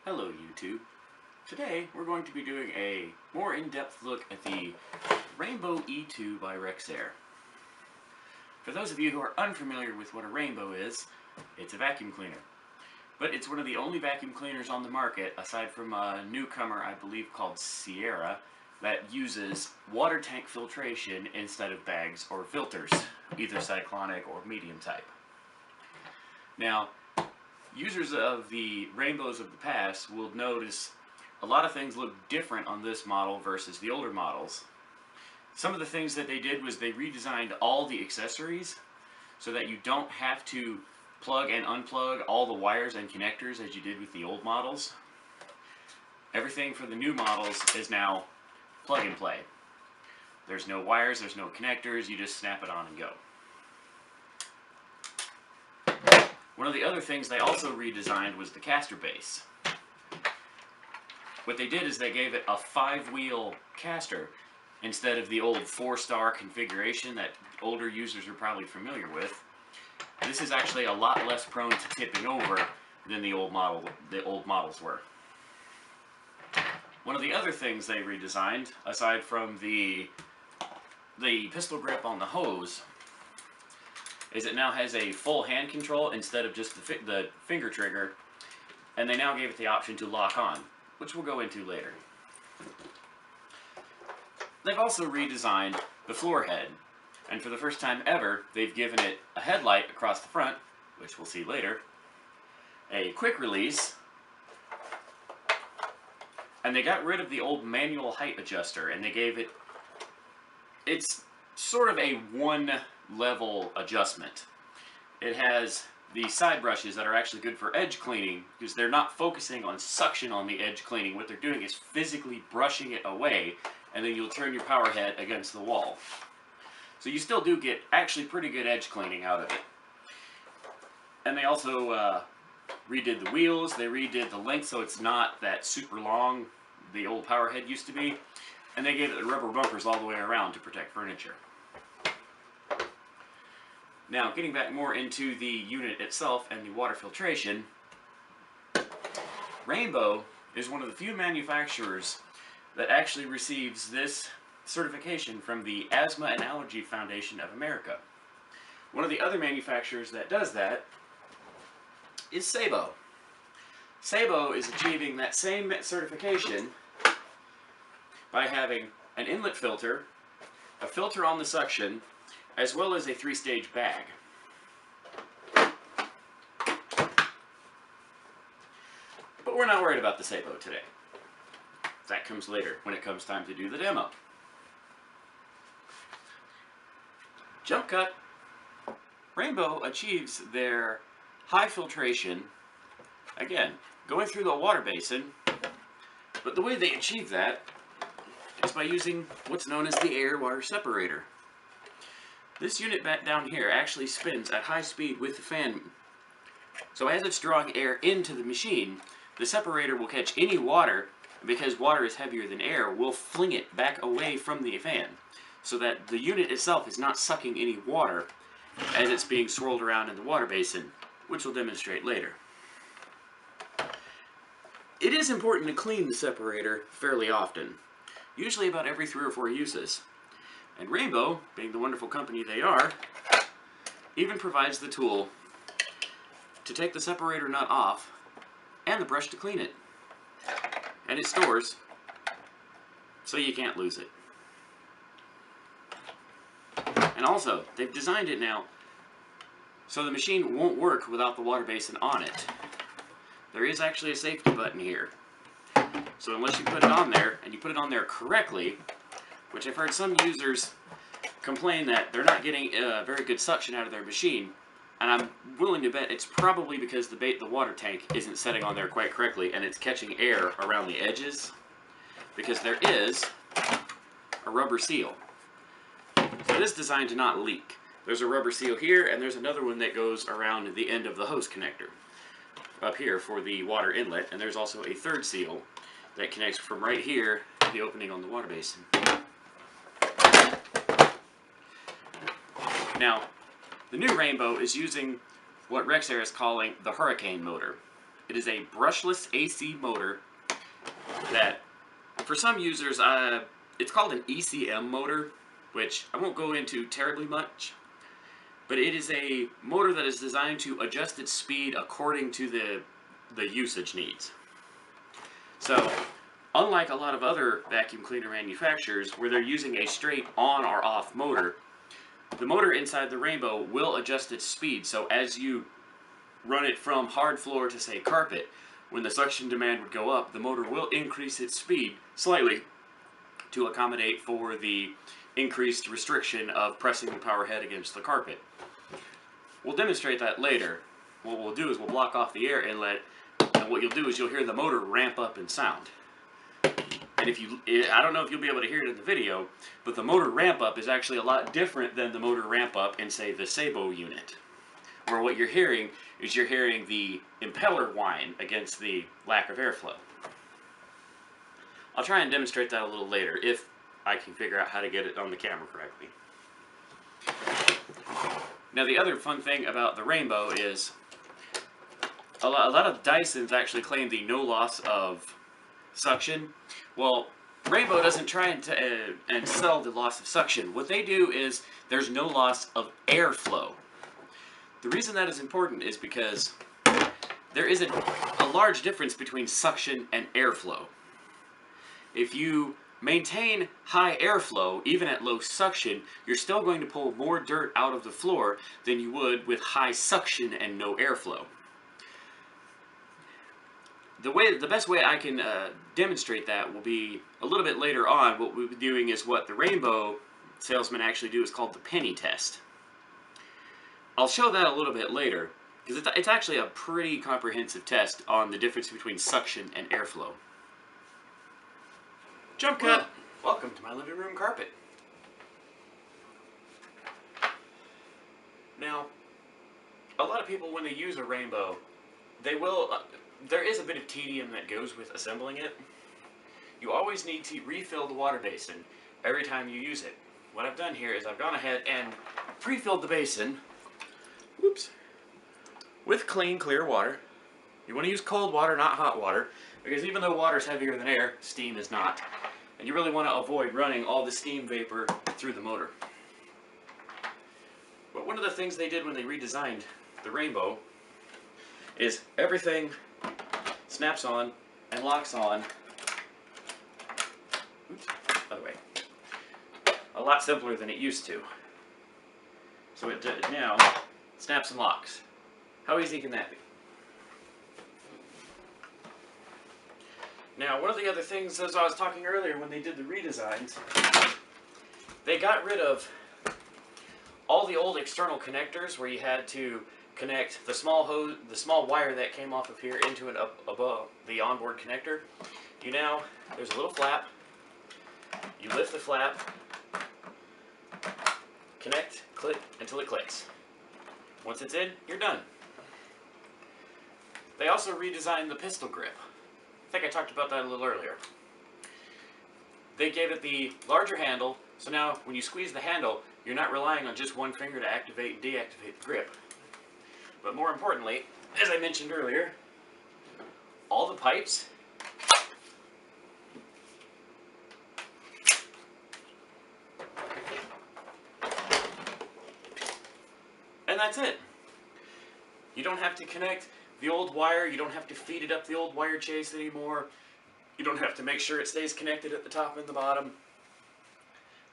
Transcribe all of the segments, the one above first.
Hello YouTube. Today we're going to be doing a more in-depth look at the Rainbow E2 by Rexair. For those of you who are unfamiliar with what a Rainbow is, it's a vacuum cleaner. But it's one of the only vacuum cleaners on the market, aside from a newcomer I believe called Sierra, that uses water tank filtration instead of bags or filters, either cyclonic or medium type. Now, users of the Rainbows of the past will notice a lot of things look different on this model versus the older models. Some of the things that they did was they redesigned all the accessories so that you don't have to plug and unplug all the wires and connectors as you did with the old models. Everything for the new models is now plug and play. There's no wires, there's no connectors, you just snap it on and go. One of the other things they also redesigned was the caster base. What they did is they gave it a 5-wheel caster instead of the old 4-star configuration that older users are probably familiar with. This is actually a lot less prone to tipping over than the old models were. One of the other things they redesigned, aside from the pistol grip on the hose, is it now has a full hand control instead of just the finger trigger, and they now gave it the option to lock on, which we'll go into later. They've also redesigned the floor head, and for the first time ever, they've given it a headlight across the front, which we'll see later, a quick release, and they got rid of the old manual height adjuster, and they gave it, it's sort of a one-level adjustment. It has the side brushes that are actually good for edge cleaning, because they're not focusing on suction on the edge cleaning. What they're doing is physically brushing it away, and then you'll turn your power head against the wall. So you still do get actually pretty good edge cleaning out of it. And they also redid the wheels, they redid the length so it's not that super long the old power head used to be, and they gave it the rubber bumpers all the way around to protect furniture. Now, getting back more into the unit itself and the water filtration, Rainbow is one of the few manufacturers that actually receives this certification from the Asthma and Allergy Foundation of America. One of the other manufacturers that does that is Sabo. Sabo is achieving that same certification by having an inlet filter, a filter on the suction, as well as a 3-stage bag. But we're not worried about the Sabo today. That comes later, when it comes time to do the demo. Jump cut. Rainbow achieves their high filtration, again, going through the water basin, but the way they achieve that is by using what's known as the air-water separator. This unit back down here actually spins at high speed with the fan. So as it's drawing air into the machine, the separator will catch any water, and because water is heavier than air, will fling it back away from the fan, so that the unit itself is not sucking any water as it's being swirled around in the water basin, which we'll demonstrate later. It is important to clean the separator fairly often, usually about every 3 or 4 uses. And Rainbow, being the wonderful company they are, even provides the tool to take the separator nut off and the brush to clean it. And it stores, so you can't lose it. And also, they've designed it now so the machine won't work without the water basin on it. There is actually a safety button here. So unless you put it on there, and you put it on there correctly, which I've heard some users complain that they're not getting very good suction out of their machine, and I'm willing to bet it's probably because the water tank isn't setting on there quite correctly and it's catching air around the edges, because there is a rubber seal. So it is designed to not leak. There's a rubber seal here, and there's another one that goes around the end of the hose connector up here for the water inlet, and there's also a third seal that connects from right here to the opening on the water basin. Now, the new Rainbow is using what Rexair is calling the Hurricane motor. It is a brushless AC motor that, for some users, it's called an ECM motor, which I won't go into terribly much, but it is a motor that is designed to adjust its speed according to the usage needs. So, unlike a lot of other vacuum cleaner manufacturers where they're using a straight on or off motor, the motor inside the Rainbow will adjust its speed. So as you run it from hard floor to, say, carpet, when the suction demand would go up, the motor will increase its speed slightly to accommodate for the increased restriction of pressing the power head against the carpet. We'll demonstrate that later. What we'll do is we'll block off the air inlet, and what you'll do is you'll hear the motor ramp up in sound. And I don't know if you'll be able to hear it in the video, but the motor ramp up is actually a lot different than the motor ramp up in, say, the Sabo unit, where what you're hearing is the impeller whine against the lack of airflow. I'll try and demonstrate that a little later if I can figure out how to get it on the camera correctly. Now, the other fun thing about the Rainbow is a lot of Dysons actually claim the no loss of suction. Well, Rainbow doesn't try and sell the loss of suction. What they do is there's no loss of airflow. The reason that is important is because there is a large difference between suction and airflow. If you maintain high airflow, even at low suction, you're still going to pull more dirt out of the floor than you would with high suction and no airflow. The best way I can demonstrate that will be a little bit later on. What we'll be doing is what the Rainbow salesmen actually do is called the penny test. I'll show that a little bit later, because it's actually a pretty comprehensive test on the difference between suction and airflow. Jump cut! Welcome to my living room carpet. Now, a lot of people, when they use a Rainbow, they will... there is a bit of tedium that goes with assembling it. You always need to refill the water basin every time you use it. What I've done here is I've gone ahead and pre-filled the basin, with clean, clear water. You want to use cold water, not hot water, because even though water is heavier than air, steam is not. And you really want to avoid running all the steam vapor through the motor. But one of the things they did when they redesigned the Rainbow is everything snaps on and locks on, other way, a lot simpler than it used to. So it now snaps and locks. How easy can that be? Now, one of the other things, as I was talking earlier, when they did the redesigns, they got rid of all the old external connectors where you had to connect the small hose, the small wire that came off of here into an above the onboard connector. There's a little flap. You lift the flap, connect, click until it clicks. Once it's in, you're done. They also redesigned the pistol grip. I think I talked about that a little earlier. They gave it the larger handle, so now when you squeeze the handle, you're not relying on just one finger to activate and deactivate the grip. But more importantly, as I mentioned earlier, all the pipes and that's it. You don't have to connect the old wire, you don't have to feed it up the old wire chase anymore. You don't have to make sure it stays connected at the top and the bottom.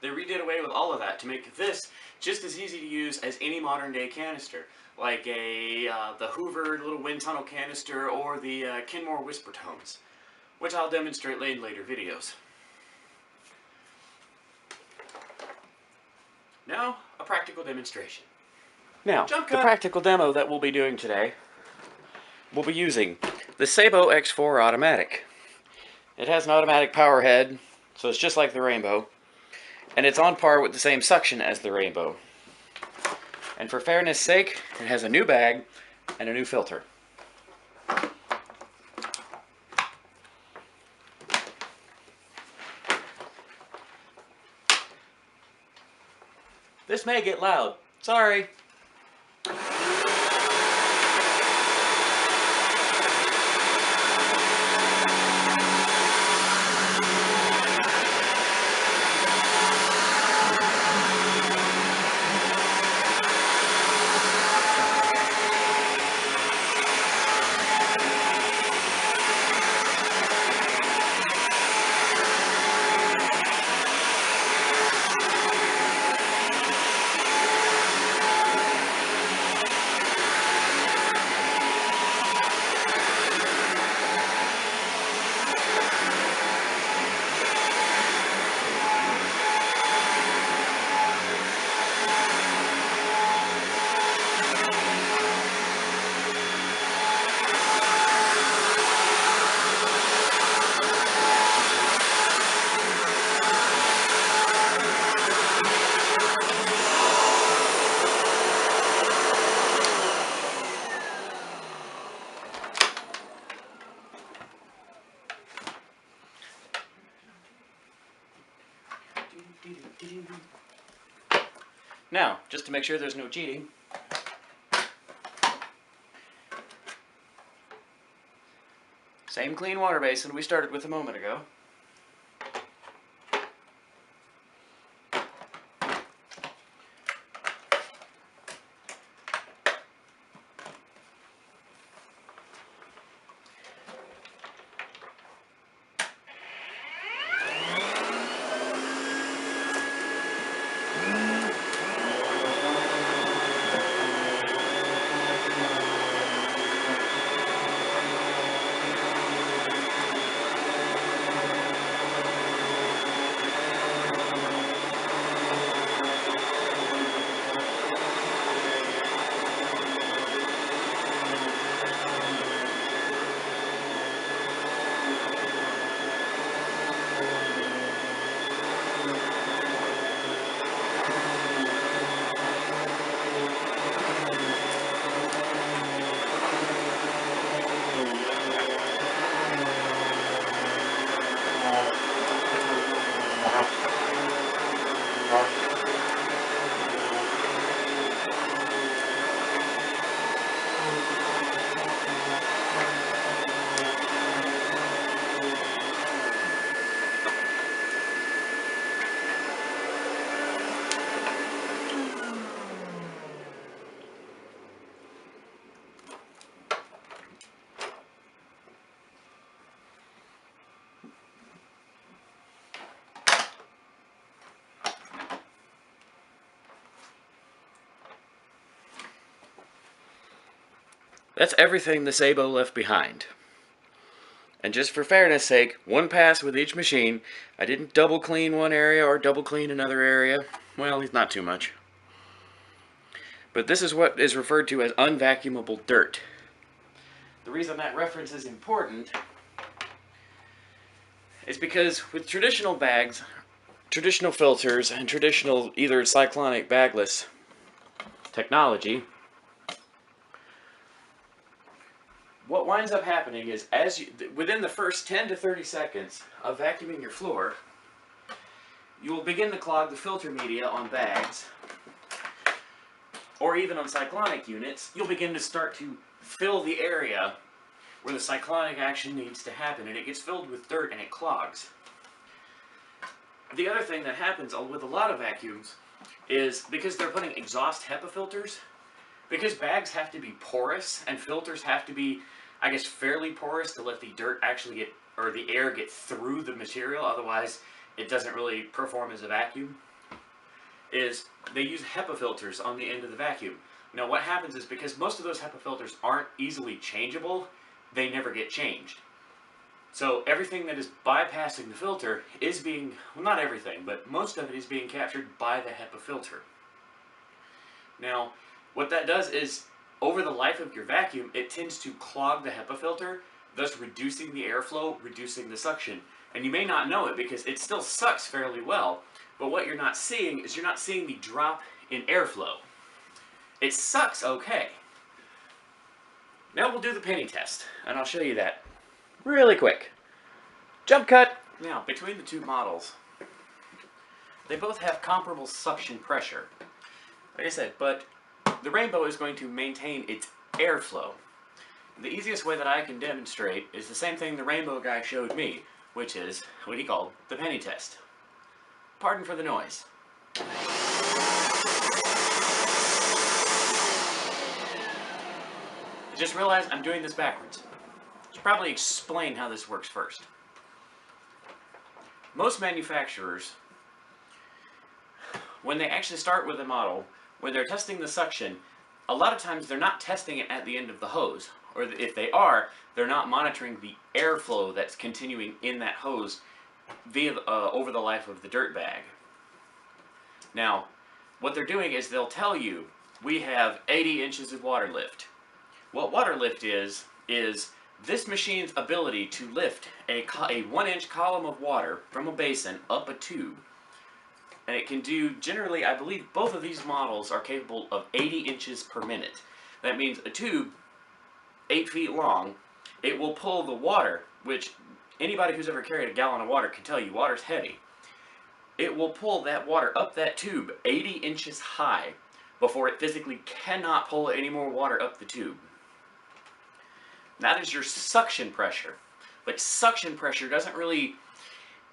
They redid away with all of that to make this just as easy to use as any modern day canister, like the Hoover little wind tunnel canister or the Kenmore Whisper Tones, which I'll demonstrate in later videos. Now, a practical demonstration. Now, the practical demo that we'll be doing today, we'll be using the Sabo X4 Automatic. It has an automatic power head, so it's just like the Rainbow, and it's on par with the same suction as the Rainbow. And for fairness sake, it has a new bag and a new filter. This may get loud. Sorry. Now, just to make sure there's no cheating, same clean water basin we started with a moment ago. That's everything the Sabo left behind. And just for fairness sake, one pass with each machine. I didn't double clean one area or double clean another area. Well, not too much. But this is what is referred to as unvacuumable dirt. The reason that reference is important is because with traditional bags, traditional filters, and traditional either cyclonic bagless technology, what winds up happening is within the first 10 to 30 seconds of vacuuming your floor, you will begin to clog the filter media on bags, or even on cyclonic units. You'll begin to start to fill the area where the cyclonic action needs to happen, and it gets filled with dirt and it clogs. The other thing that happens with a lot of vacuums is because they're putting exhaust HEPA filters, because bags have to be porous and filters have to be, I guess, fairly porous to let the dirt actually get, or the air get through the material, otherwise it doesn't really perform as a vacuum, is they use HEPA filters on the end of the vacuum. Now what happens is, because most of those HEPA filters aren't easily changeable, they never get changed. So everything that is bypassing the filter is being, well, not everything, but most of it is being captured by the HEPA filter. Now, what that does is, over the life of your vacuum, it tends to clog the HEPA filter, thus reducing the airflow, reducing the suction. And you may not know it because it still sucks fairly well, but what you're not seeing is you're not seeing the drop in airflow. It sucks okay. Now we'll do the penny test, and I'll show you that really quick. Jump cut! Now, between the two models, they both have comparable suction pressure. Like I said, but the Rainbow is going to maintain its airflow. The easiest way that I can demonstrate is the same thing the Rainbow guy showed me, which is what he called the penny test. Pardon for the noise. I just realized I'm doing this backwards. I should probably explain how this works first. Most manufacturers, when they actually start with a model, when they're testing the suction, a lot of times they're not testing it at the end of the hose. Or if they are, they're not monitoring the airflow that's continuing in that hose via over the life of the dirt bag. Now, what they're doing is they'll tell you, we have 80 inches of water lift. What water lift is this machine's ability to lift a 1-inch column of water from a basin up a tube. And it can do, generally, I believe both of these models are capable of 80 inches per minute. That means a tube 8 feet long, it will pull the water, which anybody who's ever carried a gallon of water can tell you water's heavy. it will pull that water up that tube 80 inches high before it physically cannot pull any more water up the tube. That is your suction pressure. But suction pressure doesn't really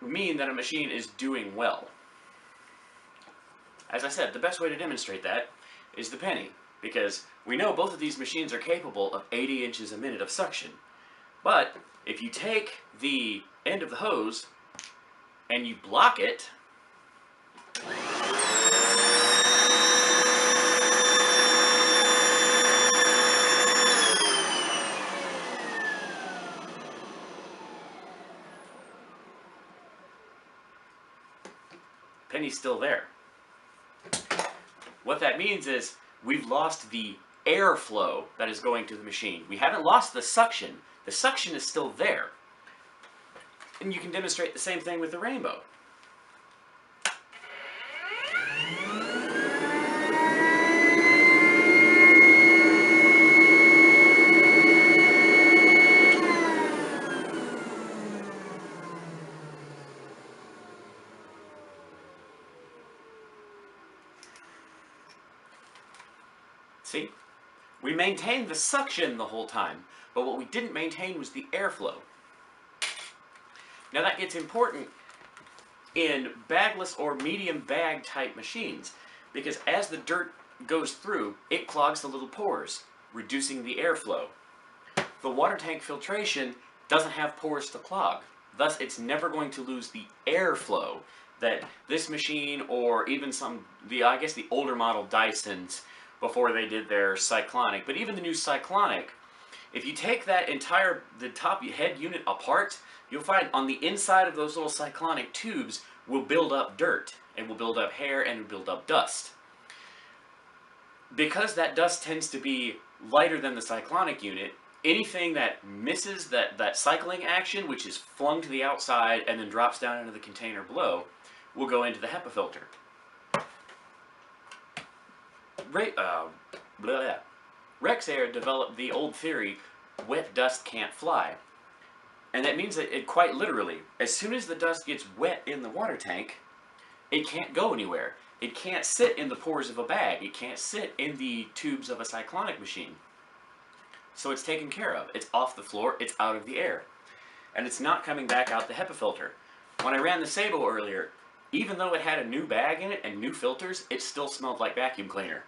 mean that a machine is doing well. As I said, the best way to demonstrate that is the penny, because we know both of these machines are capable of 80 inches a minute of suction. But if you take the end of the hose and you block it, penny's still there. What that means is we've lost the airflow that is going to the machine. We haven't lost the suction. The suction is still there. And you can demonstrate the same thing with the Rainbow. See? We maintained the suction the whole time, but what we didn't maintain was the airflow. Now that gets important in bagless or medium bag type machines, because as the dirt goes through, it clogs the little pores, reducing the airflow. The water tank filtration doesn't have pores to clog, thus it's never going to lose the airflow that this machine, or even I guess the older model Dysons before they did their cyclonic, but even the new cyclonic, if you take that the top head unit apart, you'll find on the inside of those little cyclonic tubes will build up dirt, and will build up hair, and will build up dust. Because that dust tends to be lighter than the cyclonic unit, anything that misses that cycling action, which is flung to the outside and then drops down into the container below, will go into the HEPA filter. Rexair developed the old theory, wet dust can't fly. And that means that quite literally, as soon as the dust gets wet in the water tank, it can't go anywhere. It can't sit in the pores of a bag. It can't sit in the tubes of a cyclonic machine. So it's taken care of. It's off the floor, it's out of the air. And it's not coming back out the HEPA filter. When I ran the Sabo earlier, even though it had a new bag in it and new filters, it still smelled like vacuum cleaner.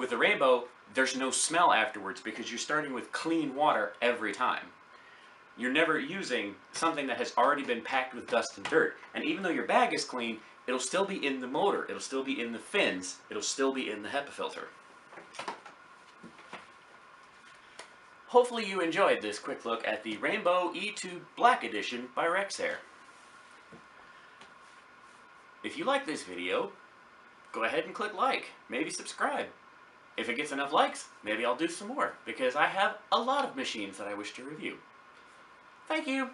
With the Rainbow, there's no smell afterwards because you're starting with clean water every time. You're never using something that has already been packed with dust and dirt. And even though your bag is clean, it'll still be in the motor, it'll still be in the fins, it'll still be in the HEPA filter. Hopefully you enjoyed this quick look at the Rainbow E2 Black Edition by Rexair. If you like this video, go ahead and click like, maybe subscribe. If it gets enough likes, maybe I'll do some more, because I have a lot of machines that I wish to review. Thank you!